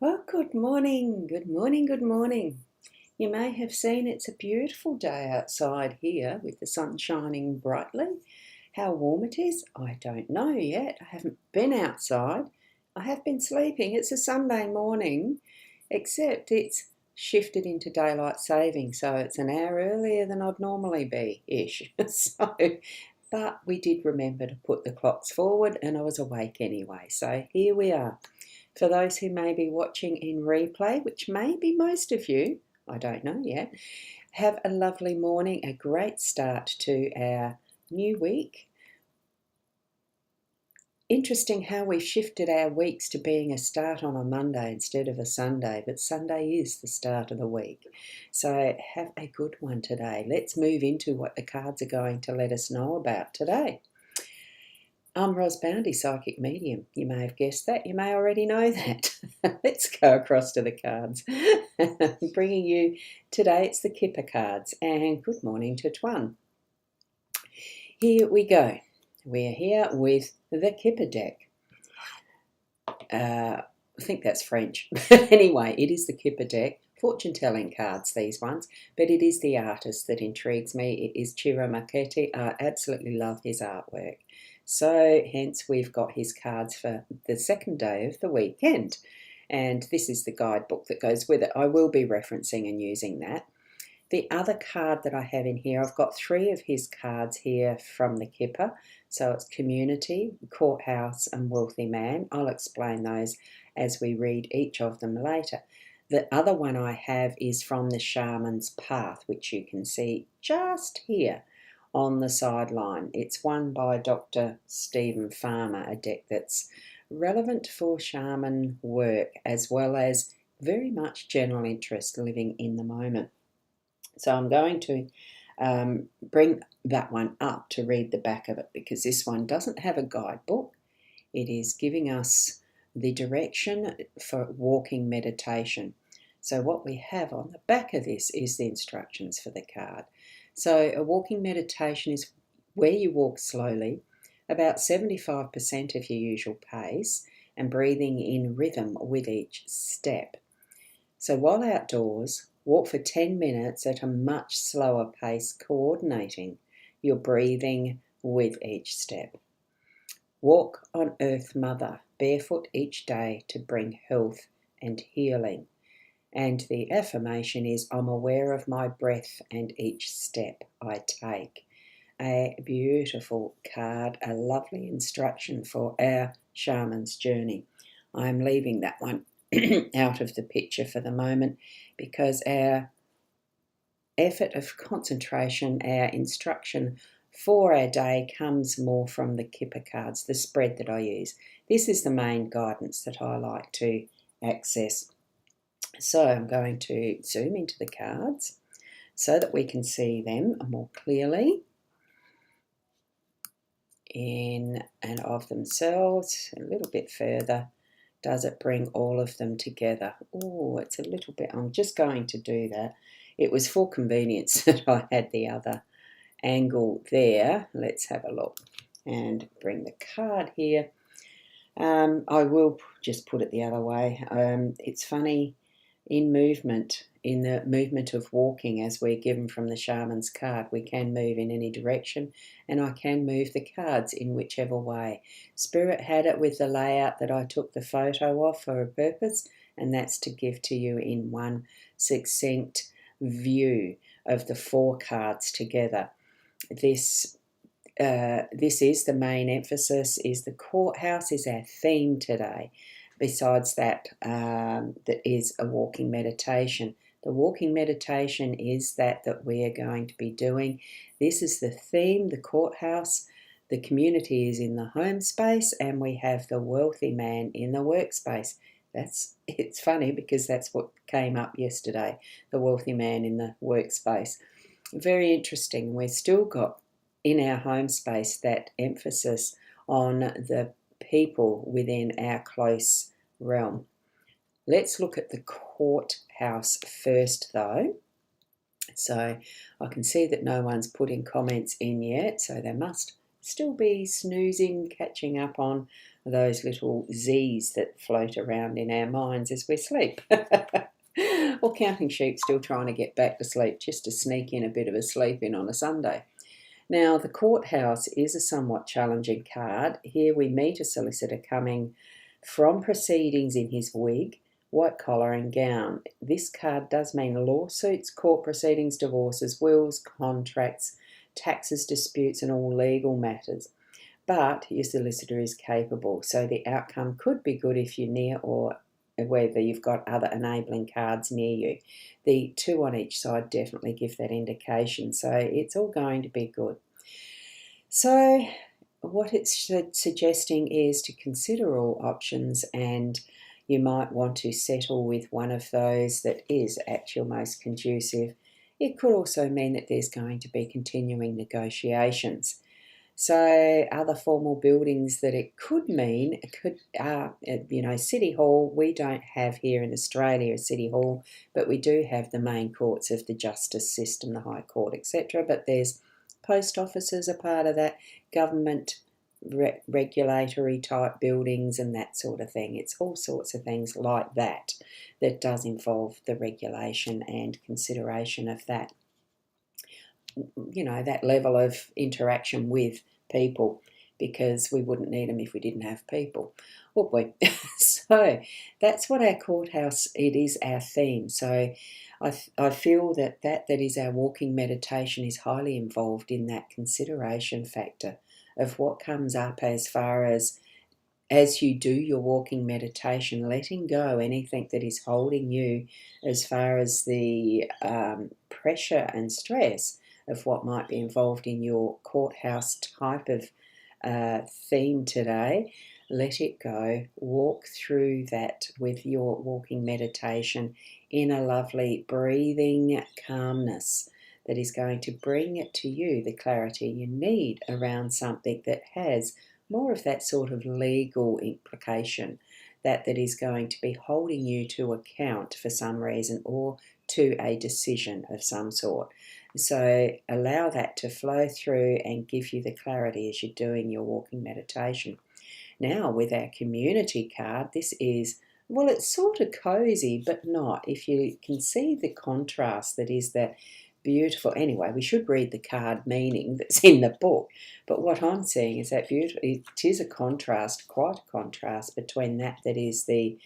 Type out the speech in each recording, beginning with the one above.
Well, good morning, good morning, good morning. You may have seen it's a beautiful day outside here with the sun shining brightly. How warm it is, I don't know yet. I haven't been outside. I have been sleeping. It's a Sunday morning, except it's shifted into daylight saving, so it's an hour earlier than I'd normally be-ish. But we did remember to put the clocks forward and I was awake anyway, so here we are. For those who may be watching in replay, which may be most of you, I don't know yet, have a lovely morning, a great start to our new week. Interesting how we've shifted our weeks to being a start on a Monday instead of a Sunday, but Sunday is the start of the week. So have a good one today. Let's move into what the cards are going to let us know about today. I'm Ros Bounty, Psychic Medium. You may have guessed that. You may already know that. Let's go across to the cards. Bringing you today, it's the Kipper cards. And good morning to Tuan. Here we go. We're here with the Kipper deck. I think that's French. But anyway, it is the Kipper deck. Fortune-telling cards, these ones. But it is the artist that intrigues me. It is Ciro Marchetti. I absolutely love his artwork. So hence we've got his cards for the second day of the weekend. And this is the guidebook that goes with it. I will be referencing and using that. The other card that I have in here, I've got 3 of his cards here from the Kipper. So it's Community, Courthouse and Wealthy Man. I'll explain those as we read each of them later. The other one I have is from the Shaman's Path, which you can see just here on the sideline. It's one by Dr. Stephen Farmer, a deck that's relevant for shaman work as well as very much general interest living in the moment. So I'm going to bring that one up to read the back of it because this one doesn't have a guidebook. It is giving us the direction for walking meditation. So what we have on the back of this is the instructions for the card. So a walking meditation is where you walk slowly, about 75% of your usual pace, and breathing in rhythm with each step. So while outdoors, walk for 10 minutes at a much slower pace, coordinating your breathing with each step. Walk on Earth Mother, barefoot each day to bring health and healing. And the affirmation is, I'm aware of my breath and each step I take. A beautiful card, a lovely instruction for our shaman's journey. I'm leaving that one out of the picture for the moment because our effort of concentration, our instruction for our day comes more from the Kipper cards, the spread that I use. This is the main guidance that I like to access. So I'm going to zoom into the cards so that we can see them more clearly in and of themselves. A little bit further. Does it bring all of them together? Oh, it's a little bit, I'm just going to do that. It was for convenience that I had the other angle there. Let's have a look and bring the card here. I will just put it the other way. It's funny. In the movement of walking, as we're given from the shaman's card, we can move in any direction, and I can move the cards in whichever way. Spirit had it with the layout that I took the photo of for a purpose, and that's to give to you in one succinct view of the 4 cards together. This is the main emphasis, is the courthouse is our theme today. Besides that, that is a walking meditation. The walking meditation is that we are going to be doing. This is the theme, the courthouse. The community is in the home space, and we have the wealthy man in the workspace. It's funny because that's what came up yesterday, the wealthy man in the workspace. Very interesting. We've still got in our home space that emphasis on the people within our close realm. Let's look at the courthouse first though. So I can see that no one's put in comments in yet, so they must still be snoozing, catching up on those little Z's that float around in our minds as we sleep. Or counting sheep, still trying to get back to sleep, just to sneak in a bit of a sleep in on a Sunday. Now, the courthouse is a somewhat challenging card. Here we meet a solicitor coming from proceedings in his wig, white collar and gown. This card does mean lawsuits, court proceedings, divorces, wills, contracts, taxes, disputes and all legal matters. But your solicitor is capable, so the outcome could be good if you're near or whether you've got other enabling cards near you. The two on each side definitely give that indication, so it's all going to be good. So what it's suggesting is to consider all options, and you might want to settle with one of those that is at your most conducive. It could also mean that there's going to be continuing negotiations. So other formal buildings that it could mean, City Hall. We don't have here in Australia a City Hall, but we do have the main courts of the justice system, the High Court, etc. But there's post offices a part of that, government regulatory type buildings and that sort of thing. It's all sorts of things like that that does involve the regulation and consideration of that. That level of interaction with people, because we wouldn't need them if we didn't have people, would we? So that's what our courthouse, it is our theme. So I feel that is our walking meditation is highly involved in that consideration factor of what comes up as far as you do your walking meditation, letting go anything that is holding you as far as the pressure and stress of what might be involved in your courthouse type of theme today. Let it go. Walk through that with your walking meditation in a lovely breathing calmness that is going to bring it to you the clarity you need around something that has more of that sort of legal implication that is going to be holding you to account for some reason or to a decision of some sort. So allow that to flow through and give you the clarity as you're doing your walking meditation. Now with our community card, this is, well, it's sort of cozy, but not. If you can see the contrast that is that beautiful. Anyway, we should read the card meaning that's in the book. But what I'm seeing is that beautiful. It is a contrast, quite a contrast between that is the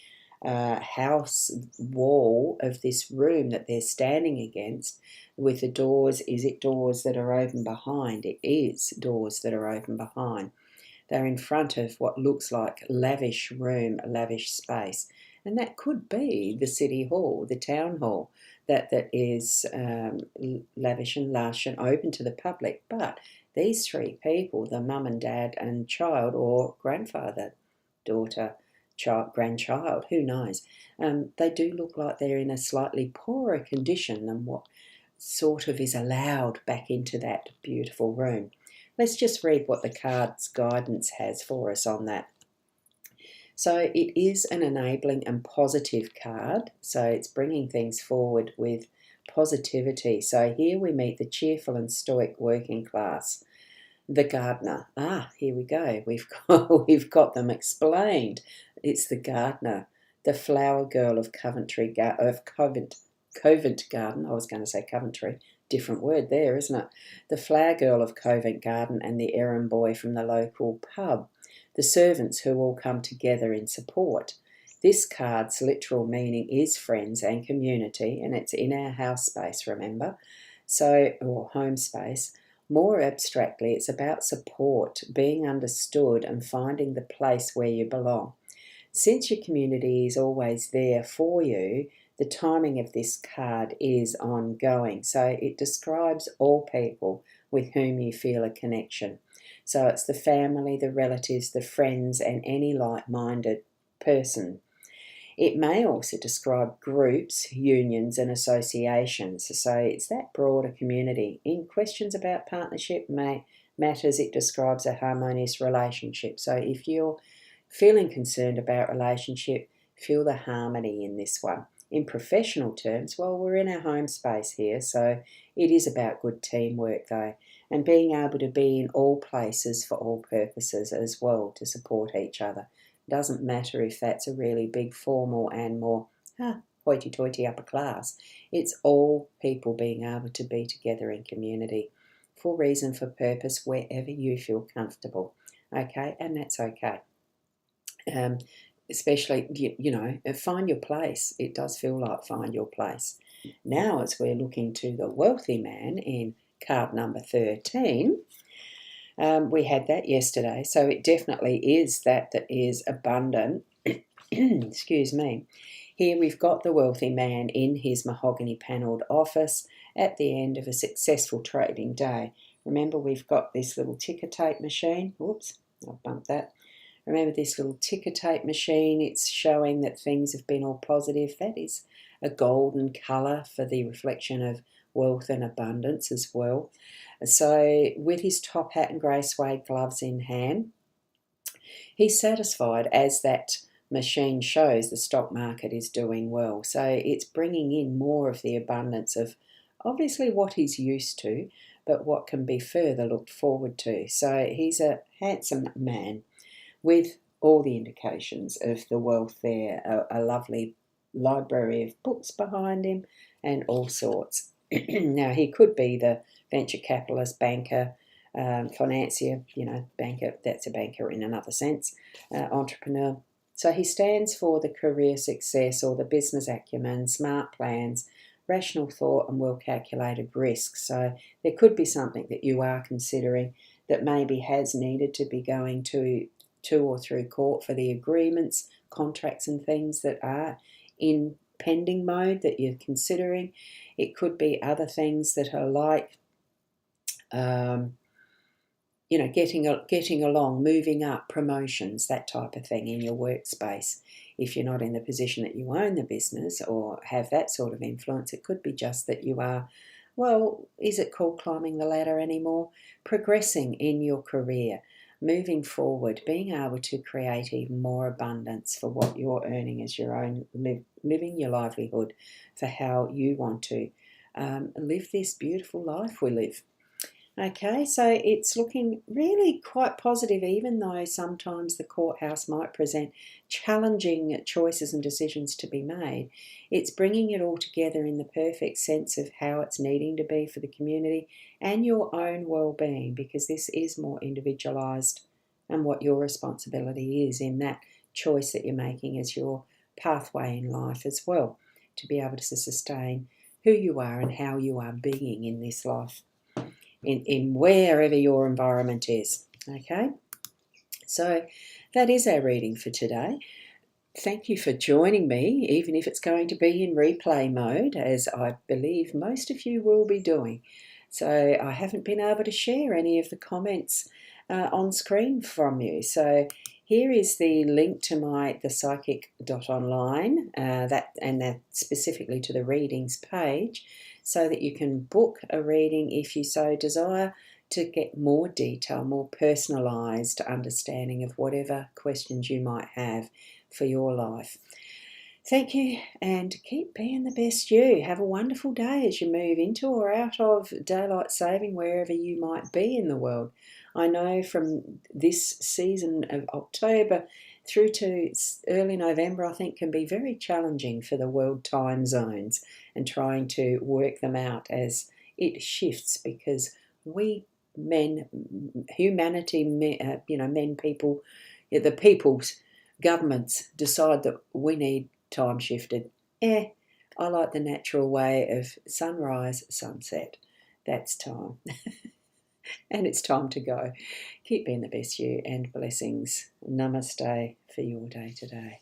house wall of this room that they're standing against with the doors. Is it doors that are open behind? It is doors that are open behind. They're in front of what looks like lavish room, lavish space. And that could be the City Hall, the Town Hall, that is lavish and lush and open to the public. But these three people, the mum and dad and child, or grandfather, daughter, child, grandchild, who knows, they do look like they're in a slightly poorer condition than what sort of is allowed back into that beautiful room. Let's just read what the card's guidance has for us on that. So it is an enabling and positive card. So it's bringing things forward with positivity. So here we meet the cheerful and stoic working class. The gardener. Here we go. We've got them explained. It's the gardener. The flower girl of Covent Garden. I was going to say Coventry. Different word there, isn't it? The flower girl of Covent Garden and the errand boy from the local pub. The servants who all come together in support. This card's literal meaning is friends and community, and it's in our house space, remember? Or home space. More abstractly, it's about support, being understood and finding the place where you belong. Since your community is always there for you, the timing of this card is ongoing. So it describes all people with whom you feel a connection. So it's the family, the relatives, the friends, and any like-minded person. It may also describe groups, unions, and associations. So it's that broader community. In questions about partnership matters, it describes a harmonious relationship. So if you're feeling concerned about relationship, feel the harmony in this one. In professional terms, well, we're in our home space here, so it is about good teamwork though. and being able to be in all places for all purposes as well to support each other. It doesn't matter if that's a really big formal and more hoity-toity upper class. It's all people being able to be together in community for reason, for purpose, wherever you feel comfortable. Okay, and that's okay. Especially, you know, find your place. It does feel like find your place. Now, as we're looking to the wealthy man in card number 13, we had that yesterday, so it definitely is that is abundant. Excuse me. Here we've got the wealthy man in his mahogany panelled office at the end of a successful trading day. Remember, we've got this little ticker tape machine. Whoops, I'll bump that. Remember this little ticker tape machine? It's showing that things have been all positive. That is a golden colour for the reflection of wealth and abundance as well. So with his top hat and grey suede gloves in hand, he's satisfied, as that machine shows the stock market is doing well. So it's bringing in more of the abundance of obviously what he's used to, but what can be further looked forward to. So he's a handsome man with all the indications of the wealth there, a lovely library of books behind him and all sorts. Now, he could be the venture capitalist, banker, financier, you know, banker, that's a banker in another sense, entrepreneur. So he stands for the career success or the business acumen, smart plans, rational thought and well-calculated risks. So there could be something that you are considering that maybe has needed to be going to or through court for the agreements, contracts and things that are in pending mode that you're considering. It could be other things that are like, you know, getting along, moving up, promotions, that type of thing in your workspace. If you're not in the position that you own the business or have that sort of influence, it could be just that you are, well, is it called climbing the ladder anymore? Progressing in your career, moving forward, being able to create even more abundance for what you're earning as your own, living your livelihood for how you want to live this beautiful life we live. Okay, so it's looking really quite positive, even though sometimes the courthouse might present challenging choices and decisions to be made. It's bringing it all together in the perfect sense of how it's needing to be for the community and your own well-being, because this is more individualised and what your responsibility is in that choice that you're making as your pathway in life as well, to be able to sustain who you are and how you are being in this life. In wherever your environment is. Okay, so that is our reading for today. Thank you for joining me, even if it's going to be in replay mode, as I believe most of you will be doing. So I haven't been able to share any of the comments on screen from you. So here is the link to the psychic.online, that specifically to the readings page, so that you can book a reading if you so desire to get more detail, more personalised understanding of whatever questions you might have for your life. Thank you, and keep being the best you. Have a wonderful day as you move into or out of daylight saving, wherever you might be in the world. I know from this season of October through to early November, I think can be very challenging for the world time zones and trying to work them out as it shifts, because we humanity, people, the people's governments decide that we need time shifted. I like the natural way of sunrise, sunset. That's time. And it's time to go. Keep being the best you, and blessings. Namaste for your day today.